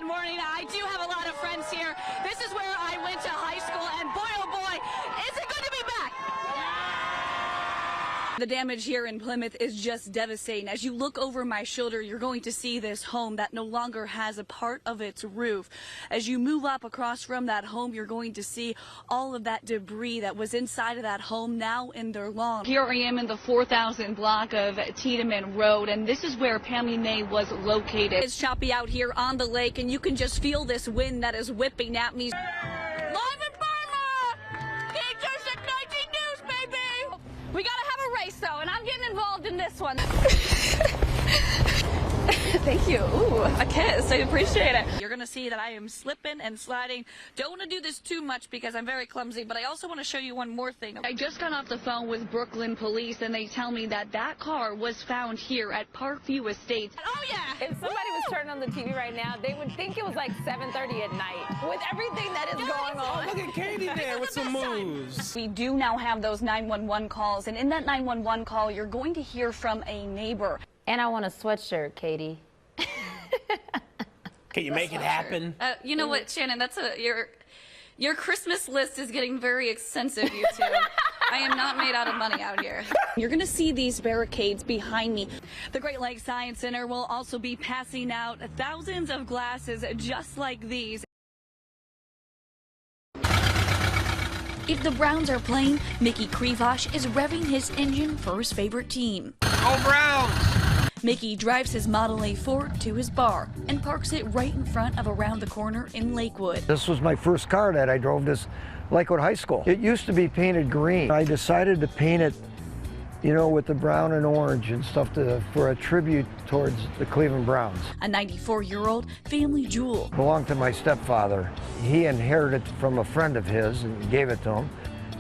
good morning. I do have a lot of friends here. This is where I went to high school, and boy, oh boy, is it good to be back. The damage here in Plymouth is just devastating. As you look over my shoulder, you're going to see this home that no longer has a part of its roof. As you move up across from that home, you're going to see all of that debris that was inside of that home now in their lawn. Here I am in the 4000 block of Tiedemann Road, and this is where Pammy May was located. It's choppy out here on the lake, and you can just feel this wind that is whipping at me. Live in Burma! Tercek 19 News, baby! We gotta have a race, though, and I'm getting involved in this one. Thank you. Ooh, a kiss. I appreciate it. You're going to see that I am slipping and sliding. Don't want to do this too much because I'm very clumsy, but I also want to show you one more thing. I just got off the phone with Brooklyn Police, and they tell me that that car was found here at Parkview Estates. Oh, yeah. If somebody was turning on the TV right now, they would think it was like 7:30 at night with everything that is going on. Look at Katie there with some moves. We do now have those 911 calls, and in that 911 call, you're going to hear from a neighbor. And I want a sweatshirt, Katie. Can you make it happen? You know what, Shannon? That's your Christmas list is getting very extensive, you two. I am not made out of money out here. You're going to see these barricades behind me. The Great Lakes Science Center will also be passing out thousands of glasses just like these. If the Browns are playing, Mickey Krivosh is revving his engine for his favorite team. Go Browns! Mickey drives his Model A Ford to his bar and parks it right in front of Around the Corner in Lakewood. This was my first car that I drove to Lakewood High School. It used to be painted green. I decided to paint it, you know, with the brown and orange and stuff for a tribute towards the Cleveland Browns. A 94-year-old family jewel. Belonged to my stepfather. He inherited it from a friend of his and gave it to him.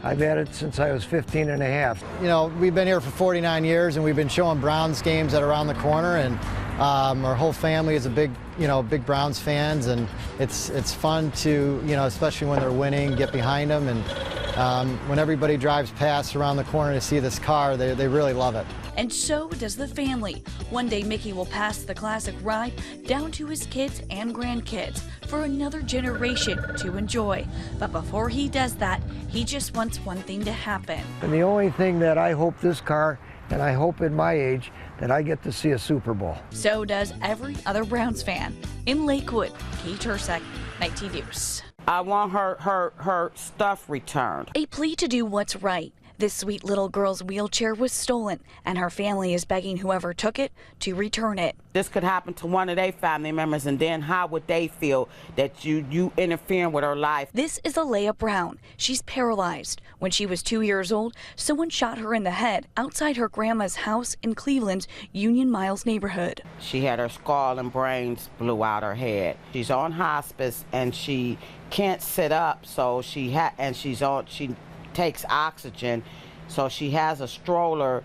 I've had it since I was 15 and a half. You know, we've been here for 49 years, and we've been showing Browns games at Around the Corner, and our whole family is a big Browns fans, and it's fun to, you know, especially when they're winning, get behind them, and when everybody drives past Around the Corner to see this car, they really love it. And so does the family. One day Mickey will pass the classic ride down to his kids and grandkids for another generation to enjoy. But before he does that, he just wants one thing to happen. And the only thing that I hope this car, and I hope at my age, that I get to see a Super Bowl. So does every other Browns fan. In Lakewood, Tercek, 19 News. I want her stuff returned. A plea to do what's right. This sweet little girl's wheelchair was stolen, and her family is begging whoever took it to return it. This could happen to one of their family members, and then how would they feel that you interfering with her life? This is Alea Brown. She's paralyzed. When she was 2 years old, someone shot her in the head outside her grandma's house in Cleveland's Union Miles neighborhood. She had her skull and brains blew out her head. She's on hospice, and she can't sit up, so she takes oxygen, so she has a stroller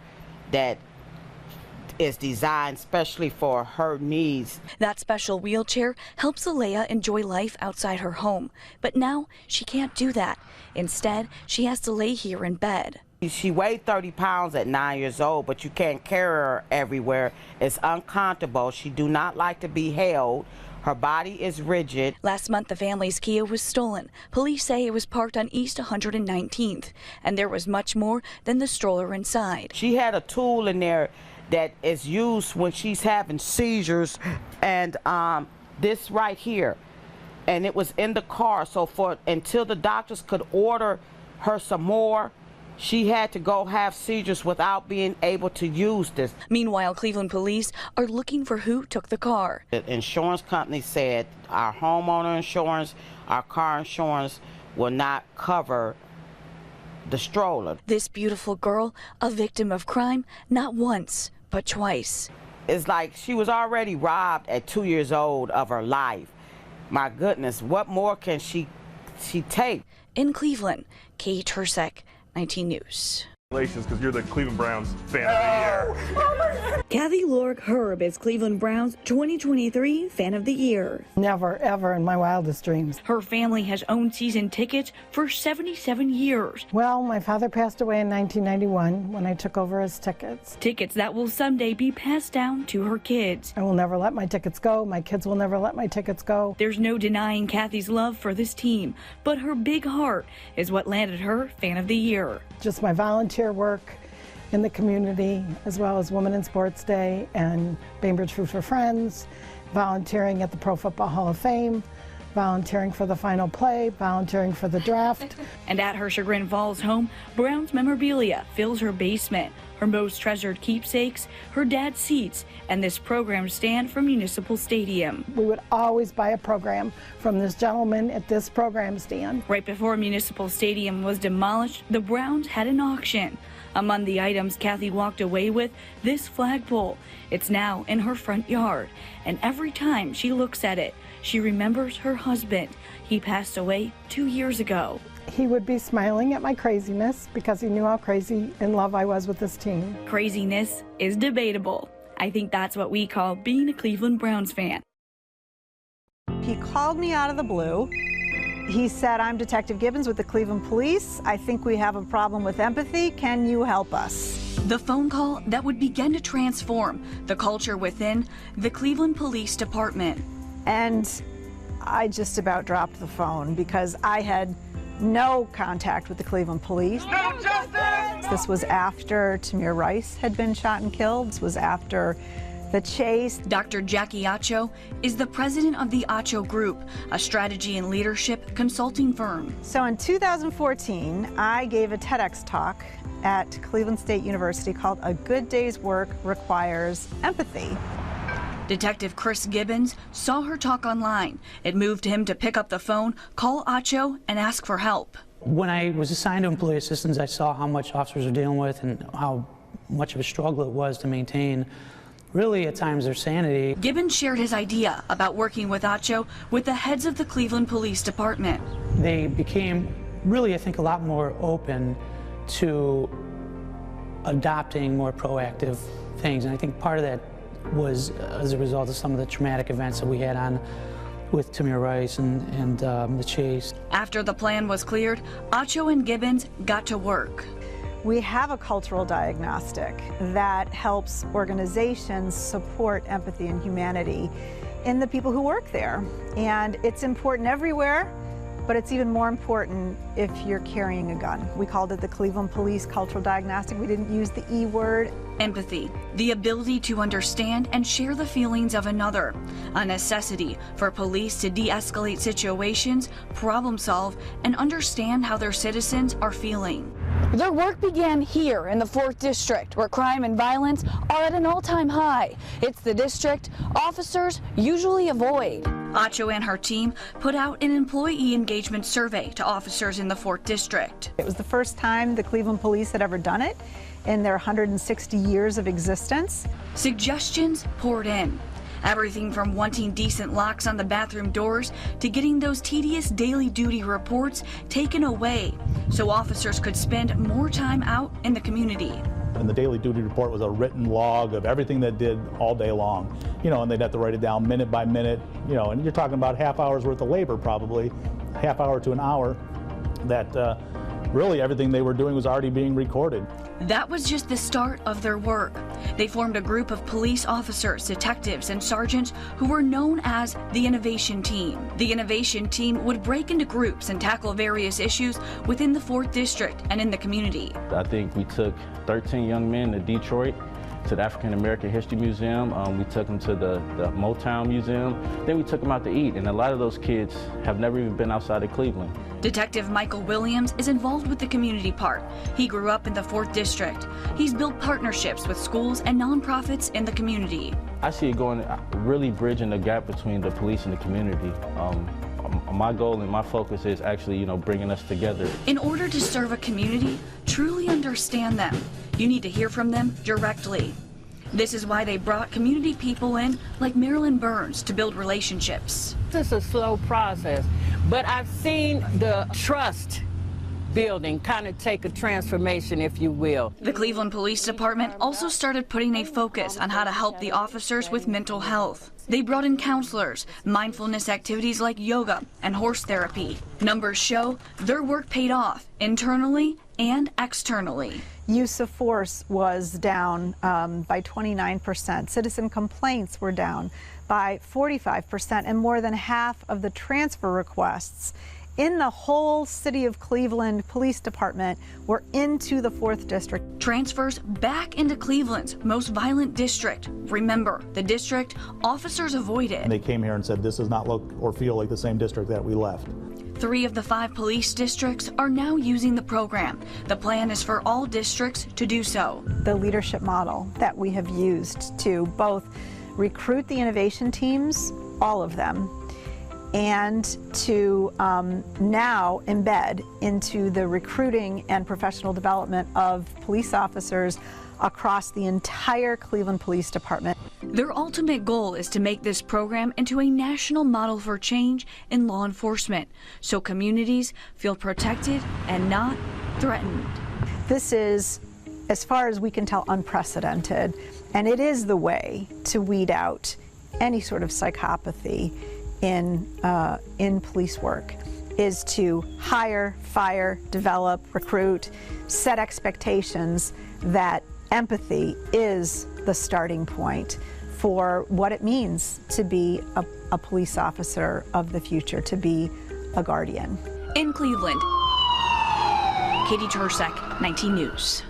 that is designed specially for her needs. That special wheelchair helps Alea enjoy life outside her home, but now she can't do that. Instead, she has to lay here in bed. She weighed 30 pounds at 9 years old, but you can't carry her everywhere. It's uncomfortable. She do not like to be held. Her body is rigid. Last month, the family's Kia was stolen. Police say it was parked on East 119th, and there was much more than the stroller inside. She had a tool in there that is used when she's having seizures, and this right here, and it was in the car. So until the doctors could order her some more, she had to go have seizures without being able to use this. Meanwhile, Cleveland police are looking for who took the car. The insurance company said our homeowner insurance, our car insurance will not cover the stroller. This beautiful girl, a victim of crime, not once, but twice. It's like she was already robbed at 2 years old of her life. My goodness, what more can she take? In Cleveland, Tercek, 19 News. Congratulations, because you're the Cleveland Browns fan of the year. Kathy Lork Herb is Cleveland Browns 2023 Fan of the Year. Never, ever in my wildest dreams. Her family has owned season tickets for 77 years. Well, my father passed away in 1991 when I took over his tickets. Tickets that will someday be passed down to her kids. I will never let my tickets go. My kids will never let my tickets go. There's no denying Kathy's love for this team, but her big heart is what landed her Fan of the Year. Just my volunteer work in the community, as well as Women in Sports Day and Bainbridge Food for Friends, volunteering at the Pro Football Hall of Fame, volunteering for the final play, volunteering for the draft. And at her Chagrin Falls home, Browns memorabilia fills her basement, her most treasured keepsakes, her dad's seats, and this program stand from Municipal Stadium. We would always buy a program from this gentleman at this program stand. Right before Municipal Stadium was demolished, the Browns had an auction. Among the items Kathy walked away with, this flagpole. It's now in her front yard, and every time she looks at it, she remembers her husband. He passed away 2 years ago. He would be smiling at my craziness because he knew how crazy in love I was with this team. Craziness is debatable. I think that's what we call being a Cleveland Browns fan. He called me out of the blue. He said, "I'm Detective Gibbons with the Cleveland Police. I think we have a problem with empathy. Can you help us?" The phone call that would begin to transform the culture within the Cleveland Police Department. And I just about dropped the phone because I had no contact with the Cleveland Police. No justice! This was after Tamir Rice had been shot and killed. This was after the chase. Dr. Jackie Acho is the president of the Acho Group, a strategy and leadership consulting firm. So in 2014, I gave a TEDx talk at Cleveland State University called "A Good Day's Work Requires Empathy." Detective Chris Gibbons saw her talk online. It moved him to pick up the phone, call Acho, and ask for help. When I was assigned to employee assistance, I saw how much officers are dealing with and how much of a struggle it was to maintain, really at times, their sanity. Gibbons shared his idea about working with Acho with the heads of the Cleveland Police Department. They became really, I think, a lot more open to adopting more proactive things, and I think part of that was as a result of some of the traumatic events that we had on with Tamir Rice and the chase. After the plan was cleared, Acho and Gibbons got to work. We have a cultural diagnostic that helps organizations support empathy and humanity in the people who work there. And it's important everywhere, but it's even more important if you're carrying a gun. We called it the Cleveland Police Cultural Diagnostic. We didn't use the E word. Empathy, the ability to understand and share the feelings of another, a necessity for police to de-escalate situations, problem solve, and understand how their citizens are feeling. Their work began here in the 4th District, where crime and violence are at an all-time high. It's the district officers usually avoid. Acho and her team put out an employee engagement survey to officers in the 4th District. It was the first time the Cleveland Police had ever done it in their 160 years of existence. Suggestions poured in. Everything from wanting decent locks on the bathroom doors to getting those tedious daily duty reports taken away so officers could spend more time out in the community. And the daily duty report was a written log of everything they did all day long, and they'd have to write it down minute by minute, and you're talking about half hour's worth of labor, probably half hour to an hour, that really everything they were doing was already being recorded. That was just the start of their work. They formed a group of police officers, detectives, and sergeants who were known as the Innovation Team. The Innovation Team would break into groups and tackle various issues within the 4th District and in the community. I think we took 13 young men to Detroit, to the African American History Museum. We took them to the Motown Museum. Then we took them out to eat, and a lot of those kids have never even been outside of Cleveland. Detective Michael Williams is involved with the community part. He grew up in the 4th District. He's built partnerships with schools and nonprofits in the community. I see it going, really bridging the gap between the police and the community. My goal and my focus is actually, bringing us together. In order to serve a community, truly understand them, you need to hear from them directly. This is why they brought community people in like Marilyn Burns to build relationships. It's a slow process, but I've seen the trust building, kind of take a transformation, if you will. The Cleveland Police Department also started putting a focus on how to help the officers with mental health. They brought in counselors, mindfulness activities like yoga and horse therapy. Numbers show their work paid off internally and externally. Use of force was down by 29%. Citizen complaints were down by 45%, and more than half of the transfer requests in the whole city of Cleveland Police Department were into the 4th District. Transfers back into Cleveland's most violent district. Remember, the district officers avoided. And they came here and said, this does not look or feel like the same district that we left. 3 of the 5 police districts are now using the program. The plan is for all districts to do so. The leadership model that we have used to both recruit the innovation teams, all of them, and to now embed into the recruiting and professional development of police officers across the entire Cleveland Police Department. Their ultimate goal is to make this program into a national model for change in law enforcement, so communities feel protected and not threatened. This is, as far as we can tell, unprecedented, and it is the way to weed out any sort of psychopathy in police work, is to hire, fire, develop, recruit, set expectations that empathy is the starting point for what it means to be a police officer of the future, to be a guardian. In Cleveland, Katie Tercek, 19 News.